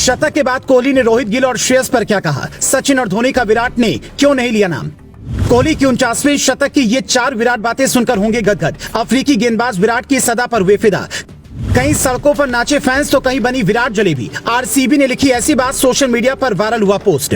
शतक के बाद कोहली ने रोहित गिल और श्रेयस पर क्या कहा? सचिन और धोनी का विराट ने क्यों नहीं लिया नाम? कोहली की 49वें शतक की ये 4 विराट बातें सुनकर होंगे गदगद। अफ्रीकी गेंदबाज विराट की सदा पर हुए फिदा। कहीं सड़कों पर नाचे फैंस तो कहीं बनी विराट जलेबी। आरसीबी ने लिखी ऐसी बात, सोशल मीडिया पर वायरल हुआ पोस्ट।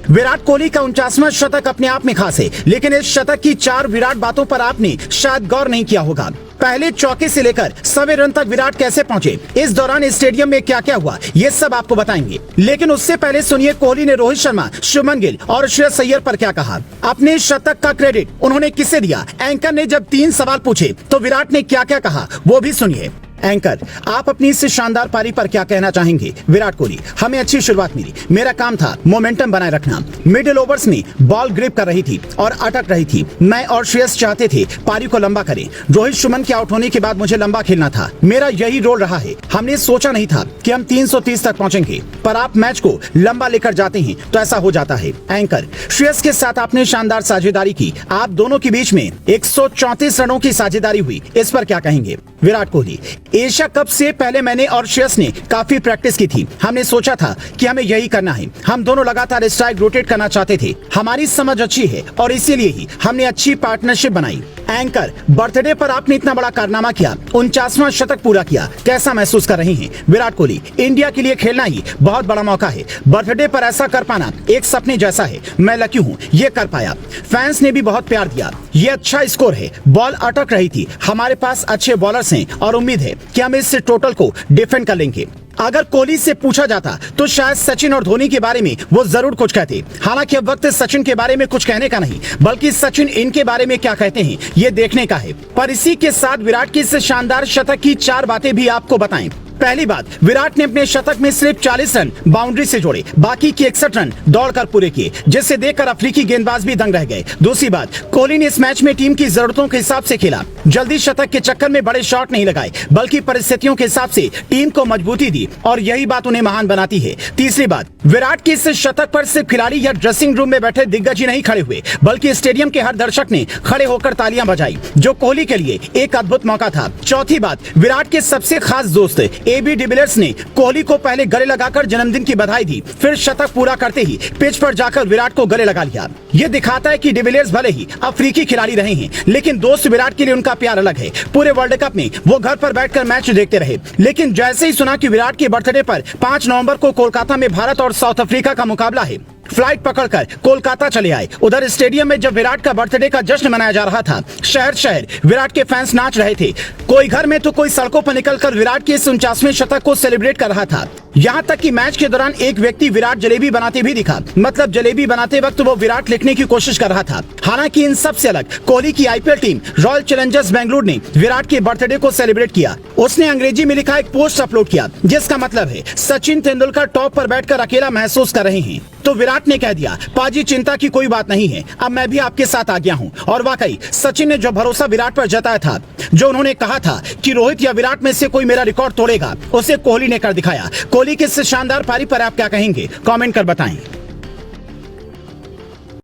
विराट कोहली का 49वां शतक अपने आप में खास है, लेकिन इस शतक की 4 विराट बातों पर आपने शायद गौर नहीं किया होगा। पहले चौके से लेकर 100वें रन तक विराट कैसे पहुंचे, इस दौरान स्टेडियम में क्या क्या हुआ, ये सब आपको बताएंगे। लेकिन उससे पहले सुनिए कोहली ने रोहित शर्मा, शुभमन गिल और श्रेयस अय्यर पर क्या कहा। अपने शतक का क्रेडिट उन्होंने किसे दिया? एंकर ने जब 3 सवाल पूछे तो विराट ने क्या क्या कहा, वो भी सुनिए। एंकर, आप अपनी इस शानदार पारी पर क्या कहना चाहेंगे? विराट कोहली, हमें अच्छी शुरुआत मिली, मेरा काम था मोमेंटम बनाए रखना। मिडिल ओवर्स में बॉल ग्रिप कर रही थी और अटक रही थी। मैं और श्रेयस चाहते थे पारी को लंबा करें। रोहित शुभमन के आउट होने के बाद मुझे लंबा खेलना था, मेरा यही रोल रहा है। हमने सोचा नहीं था कि हम 330 तक पहुंचेंगे, पर आप मैच को लंबा लेकर जाते हैं तो ऐसा हो जाता है। एंकर, श्रेयस के साथ आपने शानदार साझेदारी की, आप दोनों के बीच में 134 रनों की साझेदारी हुई, इस पर क्या कहेंगे? विराट कोहली, एशिया कप से पहले मैंने और श्रेयस ने काफी प्रैक्टिस की थी। हमने सोचा था कि हमें यही करना है। हम दोनों लगातार स्ट्राइक रोटेट करना चाहते थे। हमारी समझ अच्छी है और इसीलिए ही हमने अच्छी पार्टनरशिप बनाई। एंकर, बर्थडे पर आपने इतना बड़ा कारनामा किया, 49वां शतक पूरा किया, कैसा महसूस कर रही हैं? विराट कोहली, इंडिया के लिए खेलना ही बहुत बड़ा मौका है। बर्थडे पर ऐसा कर पाना एक सपने जैसा है। मैं लकी हूँ ये कर पाया। फैंस ने भी बहुत प्यार दिया। ये अच्छा स्कोर है। बॉल अटक रही थी, हमारे पास अच्छे बॉलर्स हैं और उम्मीद है कि हम इस टोटल को डिफेंड कर लेंगे। अगर कोहली से पूछा जाता तो शायद सचिन और धोनी के बारे में वो जरूर कुछ कहते। हालांकि अब वक्त सचिन के बारे में कुछ कहने का नहीं, बल्कि सचिन इनके बारे में क्या कहते हैं ये देखने का है। पर इसी के साथ विराट की इस शानदार शतक की 4 बातें भी आपको बताएं। पहली बात, विराट ने अपने शतक में सिर्फ 40 रन बाउंड्री से जोड़े, बाकी के 61 रन दौड़कर पूरे किए, जिसे देखकर अफ्रीकी गेंदबाज भी दंग रह गए। दूसरी बात, कोहली ने इस मैच में टीम की जरूरतों के हिसाब से खेला। जल्दी शतक के चक्कर में बड़े शॉट नहीं लगाए, बल्कि परिस्थितियों के हिसाब से टीम को मजबूती दी और यही बात उन्हें महान बनाती है। तीसरी बात, विराट के इस शतक पर सिर्फ खिलाड़ी या ड्रेसिंग रूम में बैठे दिग्गज ही नहीं खड़े हुए, बल्कि स्टेडियम के हर दर्शक ने खड़े होकर तालियां बजाई, जो कोहली के लिए एक अद्भुत मौका था। चौथी बात, विराट के सबसे खास दोस्त एबी डिविलियर्स ने कोहली को पहले गले लगाकर जन्मदिन की बधाई दी, फिर शतक पूरा करते ही पिच पर जाकर विराट को गले लगा लिया। ये दिखाता है कि डिविलियर्स भले ही अफ्रीकी खिलाड़ी रहे हैं, लेकिन दोस्त विराट के लिए उनका प्यार अलग है। पूरे वर्ल्ड कप में वो घर पर बैठकर मैच देखते रहे, लेकिन जैसे ही सुना कि विराट के बर्थडे पर 5 नवंबर को कोलकाता में भारत और साउथ अफ्रीका का मुकाबला है, फ्लाइट पकड़कर कोलकाता चले आए। उधर स्टेडियम में जब विराट का बर्थडे का जश्न मनाया जा रहा था, शहर शहर विराट के फैंस नाच रहे थे। कोई घर में तो कोई सड़कों पर निकलकर विराट के इस 49वें शतक को सेलिब्रेट कर रहा था। यहाँ तक कि मैच के दौरान एक व्यक्ति विराट जलेबी बनाते भी दिखा, मतलब जलेबी बनाते वक्त वो विराट लिखने की कोशिश कर रहा था। हालांकि इन सब से अलग कोहली की IPL team royal Challengers Bengaluru ने विराट के बर्थडे को सेलिब्रेट किया। उसने अंग्रेजी में लिखा एक पोस्ट अपलोड किया, जिसका मतलब है सचिन तेंदुलकर टॉप पर बैठकर अकेला महसूस कर रहे हैं। तो विराट ने कह दिया, पाजी चिंता की कोई बात नहीं है, अब मैं भी आपके साथ आ गया हूँ। और वाकई सचिन ने जो भरोसा विराट पर जताया था, जो उन्होंने कहा था कि रोहित या विराट में से कोई मेरा रिकॉर्ड तोड़ेगा, उसे कोहली ने कर दिखाया। कोहली की इस शानदार पारी पर आप क्या कहेंगे? कमेंट कर बताएं।